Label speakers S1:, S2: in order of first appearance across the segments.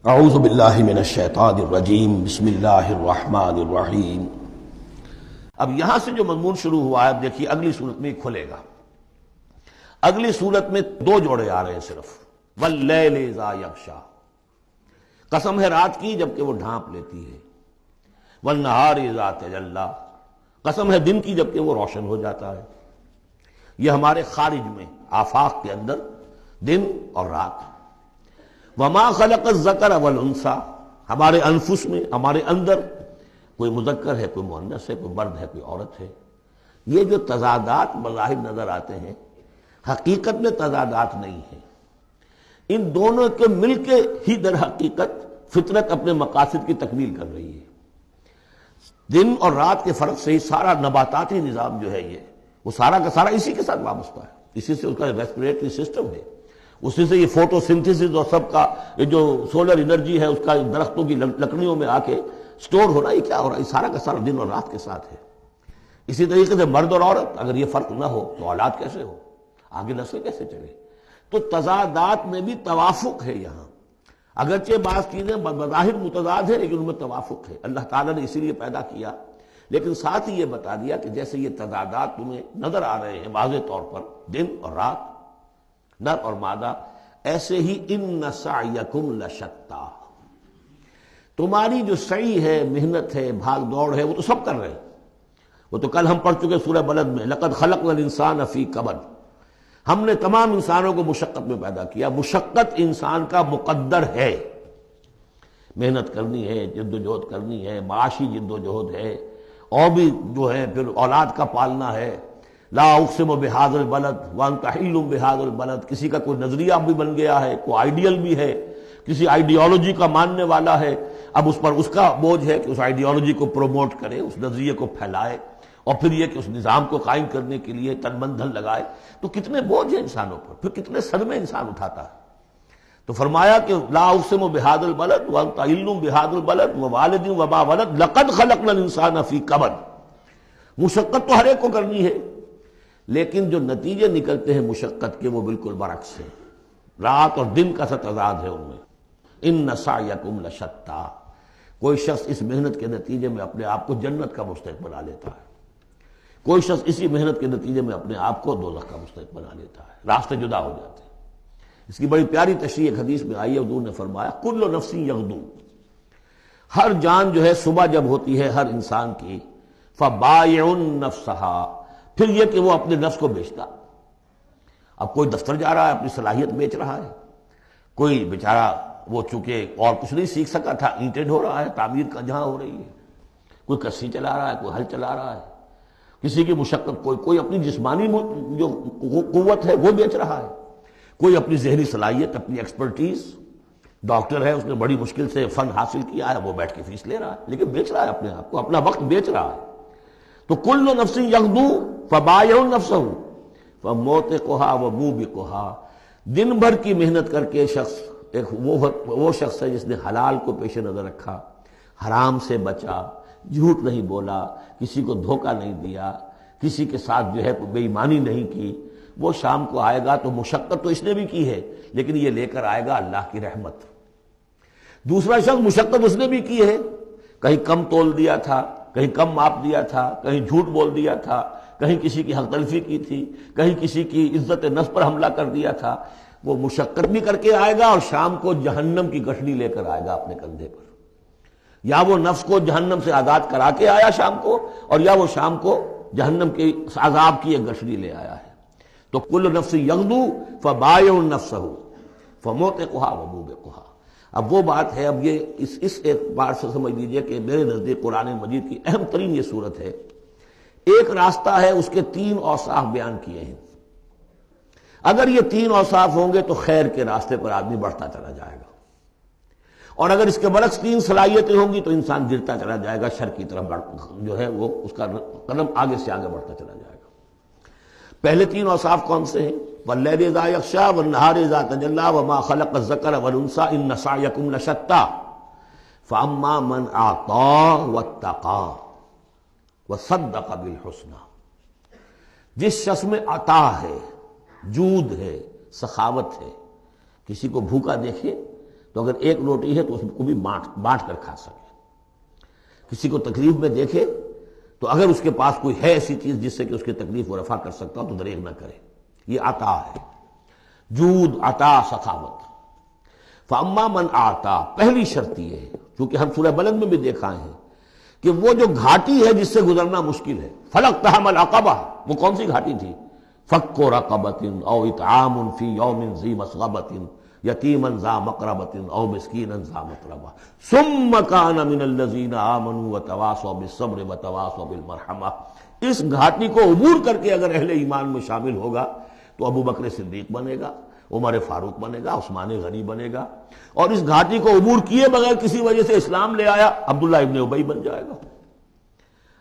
S1: اعوذ باللہ من الشیطان الرجیم بسم اللہ الرحمن الرحیم۔ اب یہاں سے جو مضمون شروع ہوا ہے دیکھیے اگلی صورت میں کھلے گا۔ اگلی صورت میں دو جوڑے آ رہے ہیں صرف، واللیل اذا یغشا، قسم ہے رات کی جبکہ وہ ڈھانپ لیتی ہے، والنہار اذا تجلی، قسم ہے دن کی جبکہ وہ روشن ہو جاتا ہے۔ یہ ہمارے خارج میں آفاق کے اندر دن اور رات۔ وما خلق الذکر والانثی، ہمارے انفس میں ہمارے اندر کوئی مذکر ہے، کوئی مؤنث ہے، کوئی مرد ہے، کوئی عورت ہے۔ یہ جو تضادات بظاہر نظر آتے ہیں حقیقت میں تضادات نہیں ہیں، ان دونوں کے مل کے ہی در حقیقت فطرت اپنے مقاصد کی تکمیل کر رہی ہے۔ دن اور رات کے فرق سے ہی سارا نباتاتی نظام جو ہے یہ وہ سارا کا سارا اسی کے ساتھ وابستہ ہے، اسی سے اس کا ریسپریٹری سسٹم ہے، اسی سے یہ فوٹو سنتھسس اور سب کا یہ جو سولر انرجی ہے اس کا درختوں کی لکڑیوں میں آ کے سٹور ہو رہا ہے۔ یہ کیا ہو رہا ہے؟ یہ سارا کا سارا دن اور رات کے ساتھ ہے۔ اسی طریقے سے مرد اور عورت، اگر یہ فرق نہ ہو تو اولاد کیسے ہو، آگے نسل کیسے چلے؟ تو تضادات میں بھی توافق ہے یہاں، اگرچہ بعض چیزیں بظاہر متضاد ہیں لیکن ان میں توافق ہے۔ اللہ تعالیٰ نے اسی لیے پیدا کیا، لیکن ساتھ ہی یہ بتا دیا کہ جیسے یہ تضادات تمہیں نظر آ رہے ہیں واضح طور پر، دن اور رات، نر اور مادہ، ایسے ہی ان سعیکم لشتی، تمہاری جو سعی ہے، محنت ہے، بھاگ دوڑ ہے، وہ تو سب کر رہے ہیں۔ وہ تو کل ہم پڑھ چکے سورہ بلد میں، لقد خلقنا الانسان فی کبد، ہم نے تمام انسانوں کو مشقت میں پیدا کیا۔ مشقت انسان کا مقدر ہے، محنت کرنی ہے، جد و جہد کرنی ہے، معاشی جد و جہد ہے، اور بھی جو ہے پھر اولاد کا پالنا ہے۔ لا اقسم بہذا البلد وانت حل بہذا البلد، کسی کا کوئی نظریہ بھی بن گیا ہے، کوئی آئیڈیل بھی ہے، کسی آئیڈیالوجی کا ماننے والا ہے، اب اس پر اس کا بوجھ ہے کہ اس آئیڈیالوجی کو پروموٹ کرے، اس نظریے کو پھیلائے، اور پھر یہ کہ اس نظام کو قائم کرنے کے لیے تن من دھن لگائے۔ تو کتنے بوجھ ہیں انسانوں پر، پھر کتنے صدمے انسان اٹھاتا ہے۔ تو فرمایا کہ لا اقسم بہذا البلد وانت حل بہذا البلد ووالد وما ولد لقد خلقنا الانسان فی کبد۔ مشقت تو ہر ایک کو کرنی ہے، لیکن جو نتیجے نکلتے ہیں مشقت کے وہ بالکل برعکس ہیں، رات اور دن کا سا تضاد ہے ان میں۔ ان سعیکم لشتی، کوئی شخص اس محنت کے نتیجے میں اپنے آپ کو جنت کا مستحق بنا لیتا ہے، کوئی شخص اسی محنت کے نتیجے میں اپنے آپ کو دوزخ کا مستحق بنا لیتا ہے، راستے جدا ہو جاتے ہیں۔ اس کی بڑی پیاری تشریح ایک حدیث میں آئی ہے، حضور نے فرمایا کل نفس یغدو، ہر جان جو ہے صبح جب ہوتی ہے ہر انسان کی، فبائع نفسہا، پھر یہ کہ وہ اپنے نفس کو بیچتا۔ اب کوئی دفتر جا رہا ہے اپنی صلاحیت بیچ رہا ہے، کوئی بیچارہ وہ چونکہ اور کچھ نہیں سیکھ سکا تھا، اینٹیں ڈھو رہا ہے، تعمیر کا جہاں ہو رہی ہے، کوئی کسی چلا رہا ہے، کوئی ہل چلا رہا ہے، کسی کی مشقت، کوئی اپنی جسمانی جو قوت ہے وہ بیچ رہا ہے، کوئی اپنی ذہنی صلاحیت، اپنی ایکسپرٹیز، ڈاکٹر ہے اس نے بڑی مشکل سے فن حاصل کیا ہے، وہ بیٹھ کے فیس لے رہا ہے، لیکن بیچ رہا ہے اپنے آپ کو، اپنا وقت بیچ رہا ہے۔ تو کل نفس یغدو فبائع نفسہ فموتقھا وموبقھا، دن بھر کی محنت کر کے شخص ایک وہ شخص ہے جس نے حلال کو پیش نظر رکھا، حرام سے بچا، جھوٹ نہیں بولا، کسی کو دھوکہ نہیں دیا، کسی کے ساتھ جو ہے بے ایمانی نہیں کی، وہ شام کو آئے گا تو مشقت تو اس نے بھی کی ہے لیکن یہ لے کر آئے گا اللہ کی رحمت۔ دوسرا شخص مشقت اس نے بھی کی ہے، کہیں کم تول دیا تھا، کہیں کم ماپ دیا تھا، کہیں جھوٹ بول دیا تھا، کہیں کسی کی حق تلفی کی تھی، کہیں کسی کی عزت نفس پر حملہ کر دیا تھا، وہ مشقت بھی کر کے آئے گا اور شام کو جہنم کی گٹھڑی لے کر آئے گا اپنے کندھے پر۔ یا وہ نفس کو جہنم سے آزاد کرا کے آیا شام کو، اور یا وہ شام کو جہنم کے عذاب کی ایک گٹھڑی لے آیا ہے۔ تو کل نفس یغدو فبائع نفسہ فموتقھا وموبقھا۔ اب وہ بات ہے، اب یہ اس اعتبار سے سمجھ لیجئے کہ میرے نزدیک قرآن مجید کی اہم ترین یہ صورت ہے۔ ایک راستہ ہے، اس کے تین اوصاف بیان کیے ہیں، اگر یہ تین اوصاف ہوں گے تو خیر کے راستے پر آدمی بڑھتا چلا جائے گا، اور اگر اس کے برعکس تین صلاحیتیں ہوں گی تو انسان گرتا چلا جائے گا، شر کی طرف جو ہے وہ اس کا قدم آگے سے آگے بڑھتا چلا جائے گا۔ پہلے تین اوصاف کون سے ہیں؟ واللیل اذا یغشا والنہار اذا تجلی وما خلق الذکر والانثی ان سعیکم لشتی فاما من اعطی واتقی وصدق بالحسنی، جس شخص میں عطا ہے، جود ہے، سخاوت ہے، کسی کو بھوکا دیکھے تو اگر ایک روٹی ہے تو اس کو بھی بانٹ کر کھا سکے. کسی کو تکلیف میں دیکھے تو اگر اس کے پاس کوئی ہے ایسی چیز جس سے کہ اس کی تکلیف وہ رفع کر سکتا ہو تو دریغ نہ کرے. یہ عطا ہے، جود، عطا، سخاوت. فاما من آتا، پہلی شرط یہ ہے، چونکہ ہم سورہ بلد میں بھی دیکھا ہے کہ وہ جو گھاٹی ہے جس سے گزرنا مشکل ہے، فلقتحم العقبہ، وہ کون سی گھاٹی تھی؟ فک رقبۃ او اطعام فی یوم ذی مسغبۃ یتیما ذا مقربۃ او مسکینا ذا متربہ ثم کان من الذین آمنوا وتواصوا بالصبر وتواصوا بالمرحمہ. اس گھاٹی کو عبور کر کے اگر اہل ایمان میں شامل ہوگا تو ابو بکر صدیق بنے گا، عمر فاروق بنے گا، عثمان غنی بنے گا. اور اس گھاٹی کو عبور کیے بغیر کسی وجہ سے اسلام لے آیا، عبداللہ ابن ابی بن جائے گا.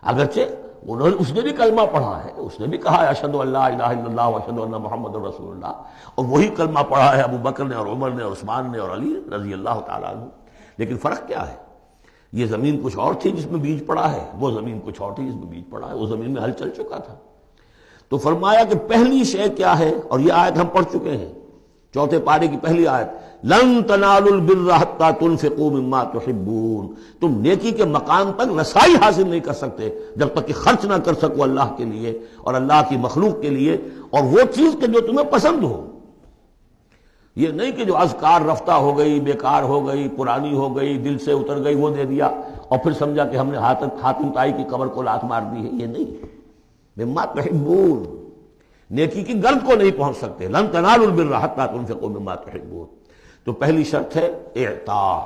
S1: اگرچہ اس نے بھی کلمہ پڑھا ہے، اس نے بھی کہا ہے اشہد ان لا الہ الا اللہ واشہد ان محمد رسول اللہ، اور وہی کلمہ پڑھا ہے ابو بکر نے اور عمر نے اور عثمان نے اور علی رضی اللہ تعالیٰ عنہ. لیکن فرق کیا ہے؟ یہ زمین کچھ اور تھی جس میں بیج پڑا ہے، وہ زمین کچھ اور تھی جس میں بیج پڑا ہے. وہ زمین میں ہل چل چکا تھا. تو فرمایا کہ پہلی شے کیا ہے، اور یہ آیت ہم پڑھ چکے ہیں، چوتھے پارے کی پہلی آیت، لن تنالوا البر حتى تنفقوا مما تحبون. تم نیکی کے مقام تک رسائی حاصل نہیں کر سکتے جب تک کہ خرچ نہ کر سکو اللہ کے لیے اور اللہ کی مخلوق کے لیے، اور وہ چیز کہ جو تمہیں پسند ہو. یہ نہیں کہ جو اذکار رفتہ ہو گئی، بیکار ہو گئی، پرانی ہو گئی، دل سے اتر گئی، وہ دے دیا اور پھر سمجھا کہ ہم نے حاتم طائی کی قبر کو لات مار دی ہے. یہ نہیں. مما تحبون، نیکی کی گرد کو نہیں پہنچ سکتے. لن تنالوا البر حتى تنفقوا مما تحبون. تو پہلی شرط ہے اعطاء.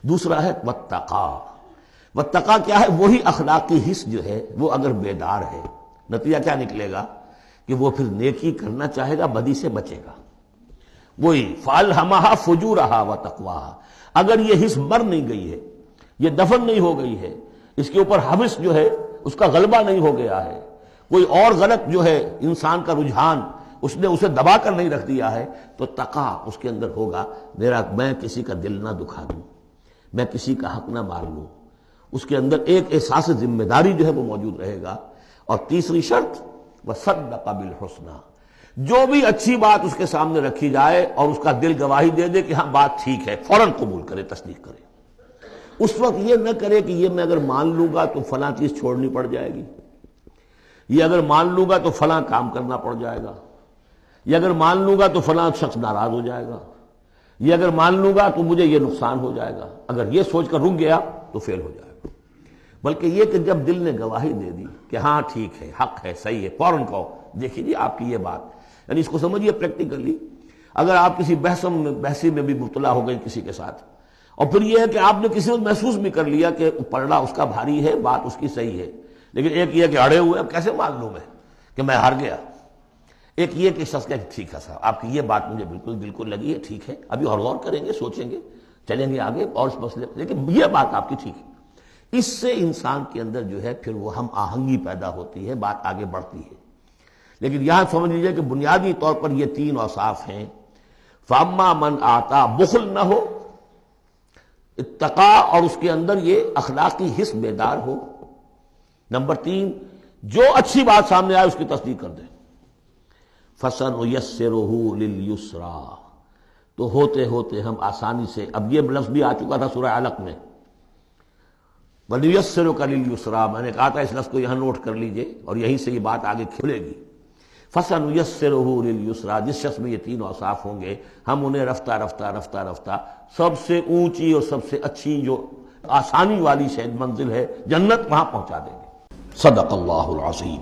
S1: دوسرا ہے واتقا. واتقا کیا ہے؟ وہی اخلاقی حس جو ہے وہ اگر بیدار ہے، نتیجہ کیا نکلے گا کہ وہ پھر نیکی کرنا چاہے گا، بدی سے بچے گا. وہی فَأَلْهَمَهَا فُجُورَهَا وَتَقْوَاهَا. اگر یہ حس مر نہیں گئی ہے، یہ دفن نہیں ہو گئی ہے، اس کے اوپر حوث جو ہے اس کا غلبہ نہیں ہو گیا ہے، کوئی اور غلط جو ہے انسان کا رجحان اس نے اسے دبا کر نہیں رکھ دیا ہے، تو تقا اس کے اندر ہوگا. میں کسی کا دل نہ دکھا دوں، میں کسی کا حق نہ مار لوں. اس کے اندر ایک احساس ذمہ داری جو ہے وہ موجود رہے گا. اور تیسری شرط وصدق بالحسنى، جو بھی اچھی بات اس کے سامنے رکھی جائے اور اس کا دل گواہی دے دے کہ ہاں بات ٹھیک ہے، فوراً قبول کرے، تصدیق کرے. اس وقت یہ نہ کرے کہ یہ میں اگر مان لوں گا تو فلاں چیز چھوڑنی پڑ جائے گی، یہ اگر مان لوں گا تو فلاں کام کرنا پڑ جائے گا، یہ اگر مان لوں گا تو فلاں شخص ناراض ہو جائے گا، یہ اگر مان لوں گا تو مجھے یہ نقصان ہو جائے گا. اگر یہ سوچ کر رک گیا تو فیل ہو جائے گا. بلکہ یہ کہ جب دل نے گواہی دے دی کہ ہاں ٹھیک ہے، حق ہے، صحیح ہے، فوراً کہو دیکھیے جی آپ کی یہ بات، یعنی اس کو سمجھیے پریکٹیکلی. اگر آپ کسی بحثی میں بھی مبتلا ہو گئی کسی کے ساتھ، اور پھر یہ ہے کہ آپ نے کسی وقت محسوس بھی کر لیا کہ پلڑا اس کا بھاری ہے، بات اس کی صحیح ہے، لیکن ایک یہ کہ اڑے ہوئے، اب کیسے مان لوں میں کہ میں ہار گیا. ایک یہ کہ شخص کہ ٹھیک ہے صاحب آپ کی یہ بات مجھے بالکل دل کو لگی ہے، ٹھیک ہے، ابھی اور غور کریں گے، سوچیں گے، چلیں گے آگے اور اس مسئلے، لیکن یہ بات آپ کی ٹھیک ہے. اس سے انسان کے اندر جو ہے پھر وہ ہم آہنگی پیدا ہوتی ہے، بات آگے بڑھتی ہے. لیکن یہاں سمجھ لیجیے کہ بنیادی طور پر یہ تین اوصاف ہیں. فاما من آتا، بخل نہ ہو، اتقا اور اس کے اندر یہ اخلاقی حس بیدار ہو. نمبر 3، جو اچھی بات سامنے آئے اس کی تصدیق کر دیں. فَسَنُيَسِّرُهُ لِلْيُسْرَىٰ، تو ہوتے ہوتے ہم آسانی سے، اب یہ لفظ بھی آ چکا تھا سورہ علق میں، وَنُيَسِّرُكَ لِلْيُسْرَىٰ، میں نے کہا تھا اس لفظ کو یہاں نوٹ کر لیجئے اور یہیں سے یہ بات آگے کھلے گی. فَسَنُيَسِّرُهُ لِلْيُسْرَىٰ، جس شخص میں یہ تین اوصاف ہوں گے ہم انہیں رفتہ رفتہ رفتہ رفتہ سب سے اونچی اور سب سے اچھی جو آسانی والی شاید منزل ہے جنت، وہاں پہنچا دیں گے. صدق اللہ العظیم.